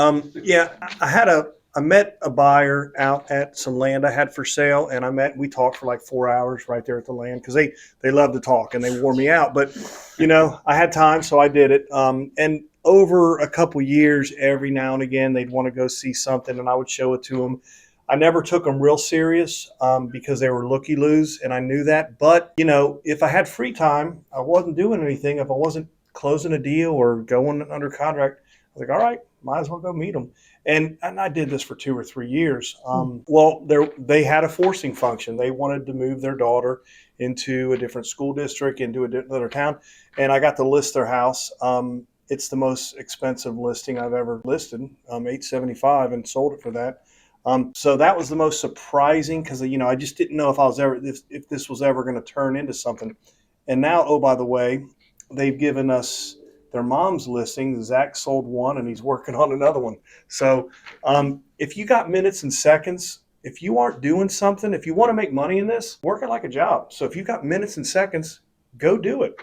I met a buyer out at some land I had for sale, and we talked for like 4 hours right there at the land, because they love to talk and they wore me out. But, I had time, so I did it. And over a couple years, every now and again, they'd want to go see something, and I would show it to them. I never took them real serious because they were looky-loos, and I knew that. But, if I had free time, I wasn't doing anything. If I wasn't closing a deal or going under contract, I was like, all right, might as well go meet them. And I did this for 2 or 3 years. They had a forcing function. They wanted to move their daughter into a different school district, into another town. And I got to list their house. It's the most expensive listing I've ever listed, $875, and sold it for that. So that was the most surprising, because I just didn't know if this was ever going to turn into something. And now, oh, by the way, they've given us their mom's listing. Zach sold one, and he's working on another one. So if you got minutes and seconds, if you aren't doing something, if you want to make money in this, work it like a job. So if you got minutes and seconds, go do it.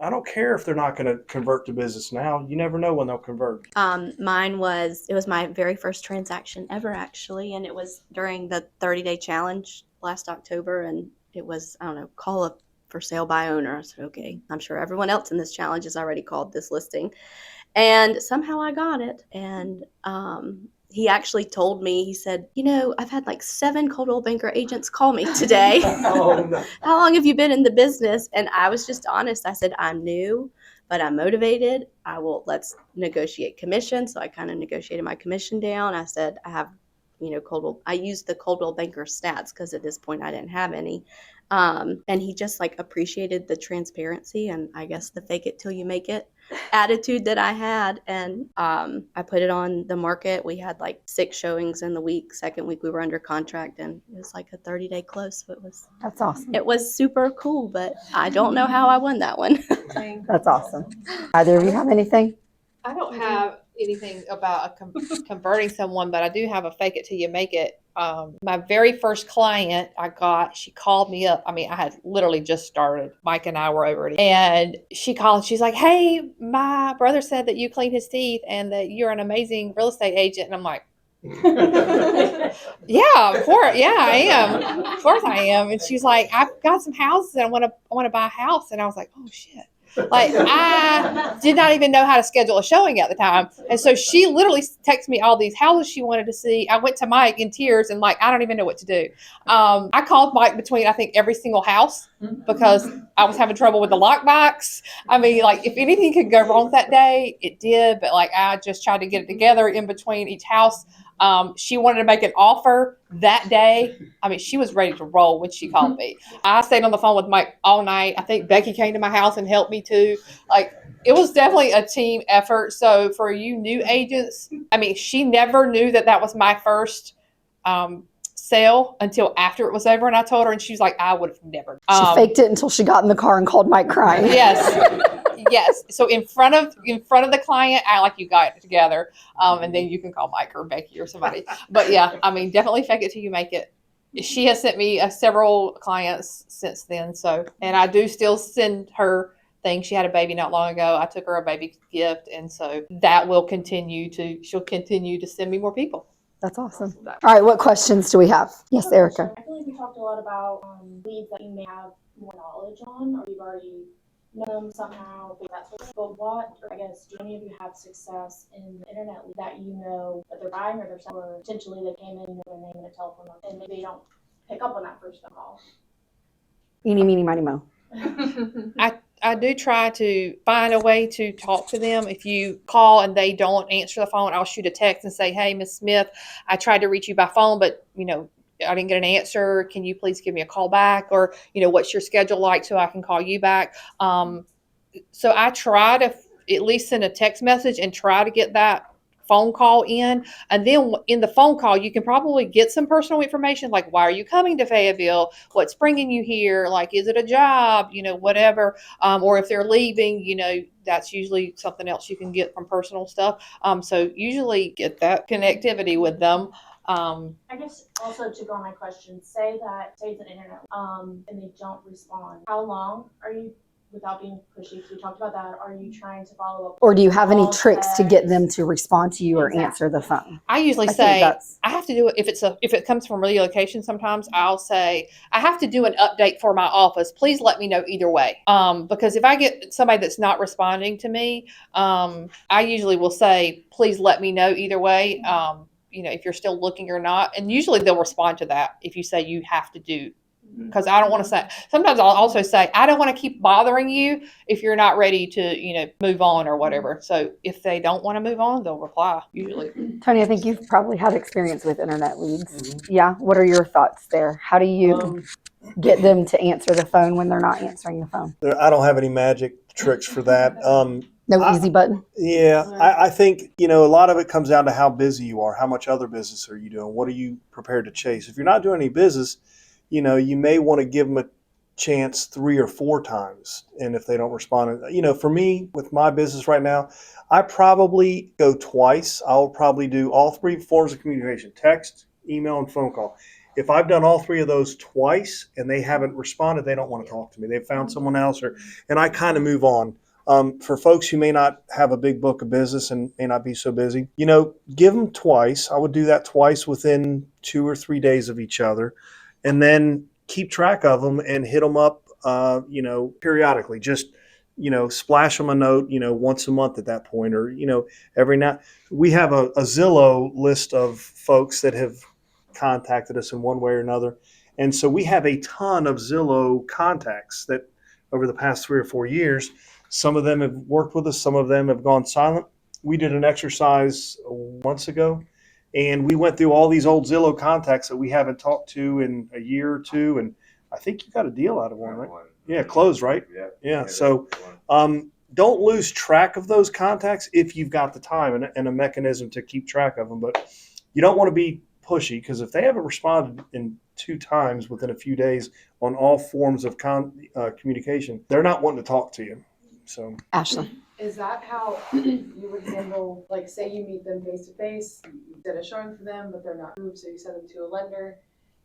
I don't care if they're not going to convert to business now. You never know when they'll convert. It was my very first transaction ever, actually, and it was during the 30-day challenge last October, and it was, call up for sale by owner. I said, okay, I'm sure everyone else in this challenge has already called this listing. And somehow I got it. And he actually told me, he said, I've had like 7 Coldwell Banker agents call me today. Oh, no. How long have you been in the business? And I was just honest. I said, I'm new, but I'm motivated. Let's negotiate commission. So I kind of negotiated my commission down. I said, I have, I used the Coldwell Banker stats, because at this point I didn't have any. And he just appreciated the transparency and I guess the fake it till you make it attitude that I had. And I put it on the market. We had 6 showings in the week. Second week we were under contract, and it was like a 30-day close. So That's awesome. it was super cool, but I don't know how I won that one. That's awesome. Either of you have anything? I don't have anything about converting someone, but I do have a fake it till you make it. My very first client she called me up. I had literally just started. Mike and I were over it. And she called, she's like, hey, my brother said that you clean his teeth and that you're an amazing real estate agent. And I'm like, yeah, of course. Yeah, I am. Of course I am. And she's like, I've got some houses and I want to buy a house. And I was like, oh shit. Like, I did not even know how to schedule a showing at the time. And so she literally texted me all these houses she wanted to see. I went to Mike in tears and like, I don't even know what to do. I called Mike between, I think, every single house because I was having trouble with the lockbox. I mean, like, if anything could go wrong that day, it did. But like, I just tried to get it together in between each house. She wanted to make an offer that day. I mean, she was ready to roll when she called me. I stayed on the phone with Mike all night. I think Becki came to my house and helped me too. Like, it was definitely a team effort. So for you new agents, I mean, she never knew that that was my first sale until after it was over. And I told her, and she was like, I would have never. She faked it until she got in the car and called Mike crying. Yes. Yes. So in front of the client, act like you got it together. And then you can call Mike or Becki or somebody. But yeah, I mean, definitely fake it till you make it. She has sent me several clients since then. So, and I do still send her things. She had a baby not long ago. I took her a baby gift. And so that will she'll continue to send me more people. That's awesome. All right, what questions do we have? Yes, Erica. I feel like we talked a lot about leads that you may have more knowledge on, or you've already know them somehow, that sort of thing. But what, or I guess, do any of you have success in the internet that you know that they're buying or they're selling, or potentially they came in, you know their name and a telephone number, and maybe they don't pick up on that first phone call? Eeny, meeny, miny, mo. I do try to find a way to talk to them. If you call and they don't answer the phone, I'll shoot a text and say, hey, Miss Smith, I tried to reach you by phone, but, you know, I didn't get an answer. Can you please give me a call back? Or, you know, what's your schedule like so I can call you back? So I try to at least send a text message and try to get that phone call in. And then in the phone call, you can probably get some personal information, like, why are you coming to Fayetteville? What's bringing you here? Like, is it a job? You know, whatever. Or if they're leaving, you know, that's usually something else you can get from personal stuff. So usually get that connectivity with them. I guess also to go on my question, say it's an internet, and they don't respond. How long are you, without being pushy, because we talked about that, are you trying to follow up? Or do you have any tricks to get them to respond to you or answer the phone? I usually say I have to do it if it comes from relocation. Sometimes I'll say I have to do an update for my office. Please let me know either way. Because if I get somebody that's not responding to me, I usually will say, please let me know either way. You know, if you're still looking or not. And usually they'll respond to that if you say you have to do, because I don't want to say, sometimes I'll also say, I don't want to keep bothering you if you're not ready to, you know, move on or whatever. So if they don't want to move on, they'll reply usually. Tony, I think you've probably had experience with internet leads. Mm-hmm. Yeah. What are your thoughts there? How do you get them to answer the phone when they're not answering the phone? I don't have any magic tricks for that. No easy button? Yeah, I think, you know, a lot of it comes down to how busy you are. How much other business are you doing? What are you prepared to chase? If you're not doing any business, you know, you may want to give them a chance 3 or 4 times. And if they don't respond, you know, for me, with my business right now, I probably go twice. I'll probably do all 3 forms of communication: text, email, and phone call. If I've done all 3 of those twice and they haven't responded, they don't want to talk to me. They've found someone else, and I kind of move on. For folks who may not have a big book of business and may not be so busy, you know, give them twice. I would do that twice within 2 or 3 days of each other, and then keep track of them and hit them up, you know, periodically. Just, you know, splash them a note, you know, once a month at that point, or, you know, every now. We have a Zillow list of folks that have contacted us in one way or another. And so we have a ton of Zillow contacts that over the past 3 or 4 years, some of them have worked with us, some of them have gone silent. We did an exercise months ago, and we went through all these old Zillow contacts that we haven't talked to in a year or two, and I think you got a deal out of one, right? Yeah, closed, right? Yeah. So don't lose track of those contacts if you've got the time and a mechanism to keep track of them. But you don't want to be pushy, because if they haven't responded in 2 times within a few days on all forms of communication, they're not wanting to talk to you. So, Ashley, is that how you would handle, like, say you meet them face to face, you did a showing for them, but they're not moved, so you send them to a lender,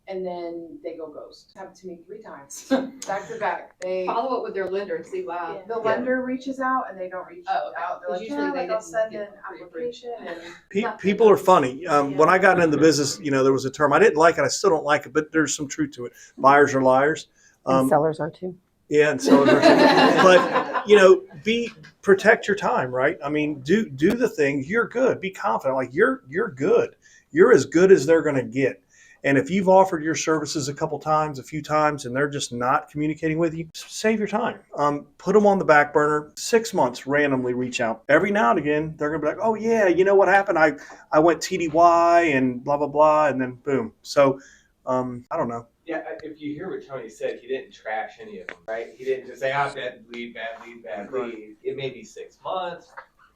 and then they go ghost? It happened to me 3 times, back to back. They follow up with their lender and see why. The lender reaches out and they don't reach out. They're like, usually they I'll send an application. And people are funny. When I got into the business, you know, there was a term I didn't like it. I still don't like it, but there's some truth to it. Buyers are liars. and sellers are too. Yeah, and sellers are too. But protect your time, right? I mean, do the things. You're good. Be confident. Like you're good. You're as good as they're going to get. And if you've offered your services a few times, and they're just not communicating with you, save your time. Put them on the back burner. 6 months, randomly reach out. Every now and again, they're going to be like, oh yeah, you know what happened? I went TDY and blah, blah, blah. And then boom. So I don't know. Yeah, if you hear what Tony said, he didn't trash any of them, right? He didn't just say, bad lead, bad lead, bad lead. It may be 6 months.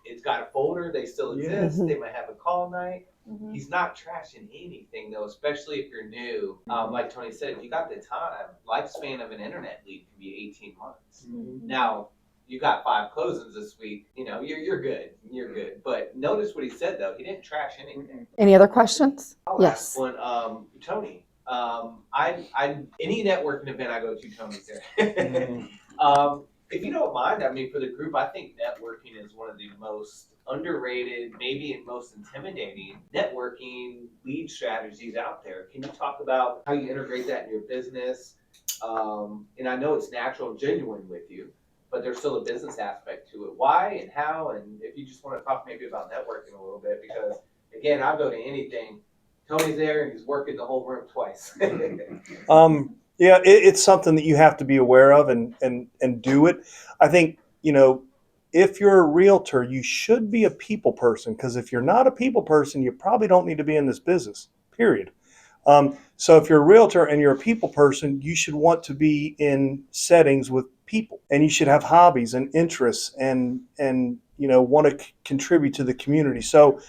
It's got a folder. They still exist. They might have a call night. Mm-hmm. He's not trashing anything, though, especially if you're new. Like Tony said, if you got the time, lifespan of an internet lead can be 18 months. Mm-hmm. Now, you got 5 closings this week. You're good. You're good. But notice what he said, though. He didn't trash anything. Any other questions? Yes. One, Tony. Any networking event I go to, Tony's there. If you don't mind, I mean, for the group, I think networking is one of the most underrated, maybe and most intimidating networking lead strategies out there. Can you talk about how you integrate that in your business? And I know it's natural and genuine with you, but there's still a business aspect to it. Why and how? And if you just want to talk maybe about networking a little bit, because again, I'll go to anything. Tony's there and he's working the whole room twice. Yeah, it's something that you have to be aware of and do it. I think, if you're a realtor, you should be a people person, because if you're not a people person, you probably don't need to be in this business, period. So if you're a realtor and you're a people person, you should want to be in settings with people, and you should have hobbies and interests and want to contribute to the community. So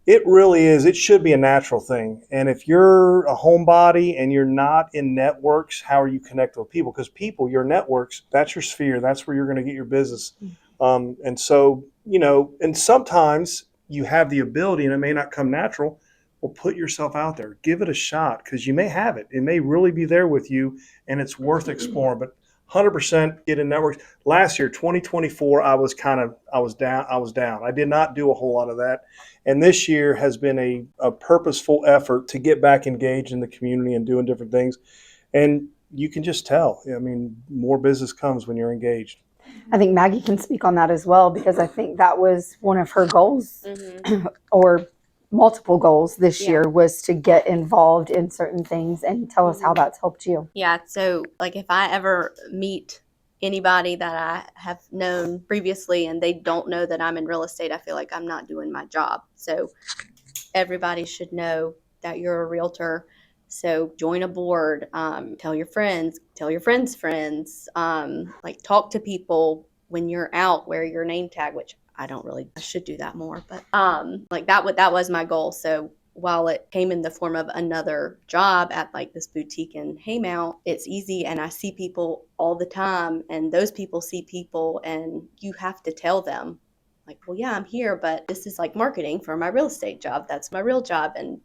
it should be a natural thing. And if you're a homebody and you're not in networks, how are you connected with people? Because people, your networks, that's your sphere. That's where you're going to get your business. And so, and sometimes you have the ability, and it may not come natural. Well, put yourself out there, give it a shot, because you may have it. It may really be there with you, and it's worth exploring. But 100% get in networks. Last year, 2024, I was down. I did not do a whole lot of that. And this year has been a purposeful effort to get back engaged in the community and doing different things. And you can just tell. I mean, more business comes when you're engaged. I think Maggie can speak on that as well, because I think that was one of her goals, or multiple goals this year, was to get involved in certain things. And tell us how that's helped you. Yeah, so like if I ever meet anybody that I have known previously and they don't know that I'm in real estate, I feel like I'm not doing my job. So everybody should know that you're a realtor. So join a board, tell your friends' friends, like talk to people when you're out, wear your name tag, which I should do that more, but like that was my goal. So while it came in the form of another job at like this boutique in Haymount, it's easy, and I see people all the time, and those people see people, and you have to tell them like, well, yeah, I'm here, but this is like marketing for my real estate job. That's my real job. And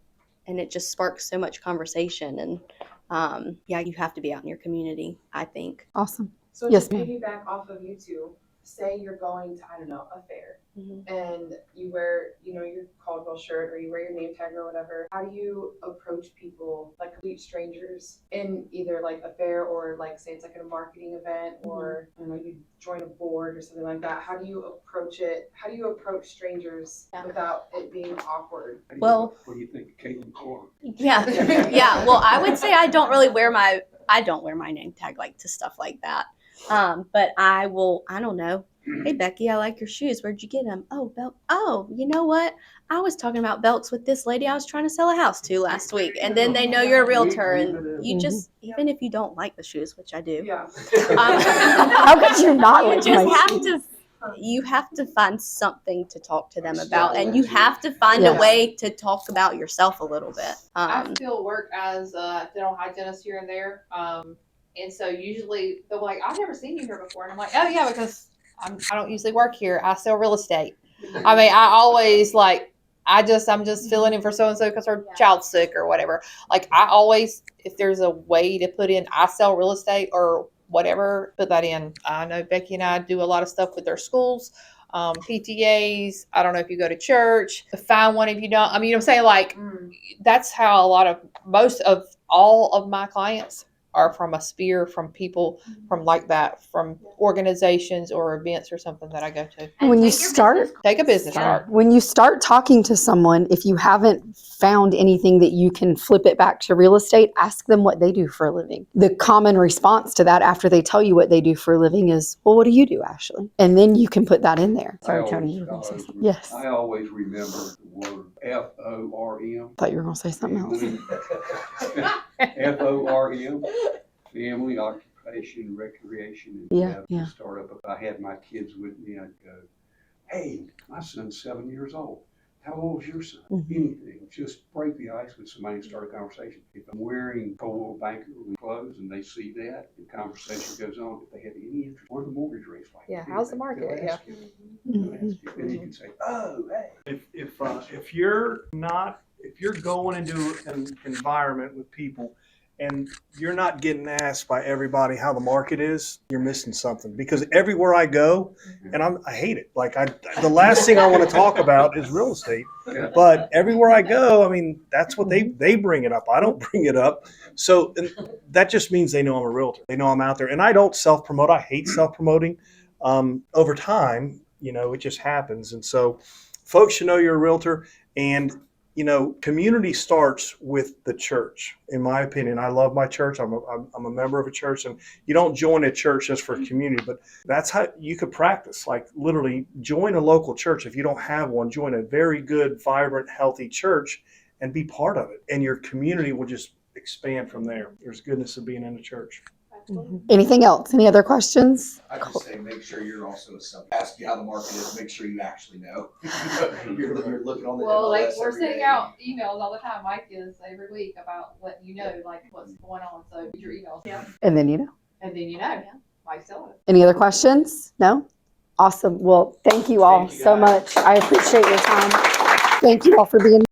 it just sparks so much conversation. And you have to be out in your community, I think. Awesome. So Yes, to ma'am. piggyback off of you two, say you're going to, I don't know, a fair, and you wear, your Coldwell shirt, or you wear your name tag or whatever. How do you approach people, like complete strangers, in either like a fair, or like say it's like a marketing event, or you join a board or something like that? How do you approach it? How do you approach strangers without it being awkward? Well, what do you think, Caitlin Core? Yeah. Well, I would say I don't wear my name tag like to stuff like that. But I don't know. Hey, Becki, I like your shoes. Where'd you get them? Oh, belt. Oh, you know what? I was talking about belts with this lady I was trying to sell a house to last week. And then they know you're a realtor, and you just, even if you don't like the shoes, which I do. Yeah. How could you not like my shoes? You have to find something to talk to them about, and you have to find a way to talk about yourself a little bit. I still work as a dental hygienist here and there. And so usually they're like, I've never seen you here before. And I'm like, oh yeah, because I don't usually work here. I sell real estate. I mean, I always I'm just filling in for so-and-so because her child's sick or whatever. Like I always, if there's a way to put in, I sell real estate or whatever, put that in. I know Becki and I do a lot of stuff with their schools, PTAs. I don't know if you go to church, find one if you don't. I mean, I'm saying that's how most of all of my clients are from a sphere, from people from like that, from organizations or events or something that I go to. And when you start, Take a business Yeah. card. When you start talking to someone, if you haven't found anything that you can flip it back to real estate, ask them what they do for a living. The common response to that after they tell you what they do for a living is, well, what do you do, Ashley? And then you can put that in there. Sorry, Tony, you were going to say something. Yes. I always remember the word FORM. Thought you were going to say something else. FORM, family, occupation, recreation, and Yeah, yeah. startup. If I had my kids with me, I'd go, hey, my son's 7 years old. How old is your son? Mhm. Anything. Just break the ice with somebody and start a conversation. If I'm wearing Coldwell banker clothes and they see that, the conversation goes on. If they have any interest, what are the mortgage rates like? Yeah, how's the market? They'll ask you. They'll ask you. And you can say, oh, hey. If you're going into an environment with people and you're not getting asked by everybody how the market is, you're missing something. Because everywhere I go, and I hate it. Like the last thing I want to talk about is real estate. But everywhere I go, I mean, that's what they bring it up. I don't bring it up. So and that just means they know I'm a realtor. They know I'm out there. And I don't self-promote. I hate self-promoting. Over time, it just happens. And so folks should know you're a realtor. And community starts with the church. In my opinion, I love my church. I'm a member of a church, and you don't join a church just for community, but that's how you could practice. Like literally join a local church. If you don't have one, join a very good, vibrant, healthy church and be part of it. And your community will just expand from there. There's goodness of being in a church. Anything else? Any other questions? I just say make sure you're also ask you how the market is. Make sure you actually know. you're looking on the Well, like MLS we're every sending day. out emails all the time. Mike is every week about what like what's going on. So read your emails. Yeah. And then you know. And then Mike's telling us. Any other questions? No? Awesome. Well, thank you all Thank you, so guys. much. I appreciate your time. Thank you all for being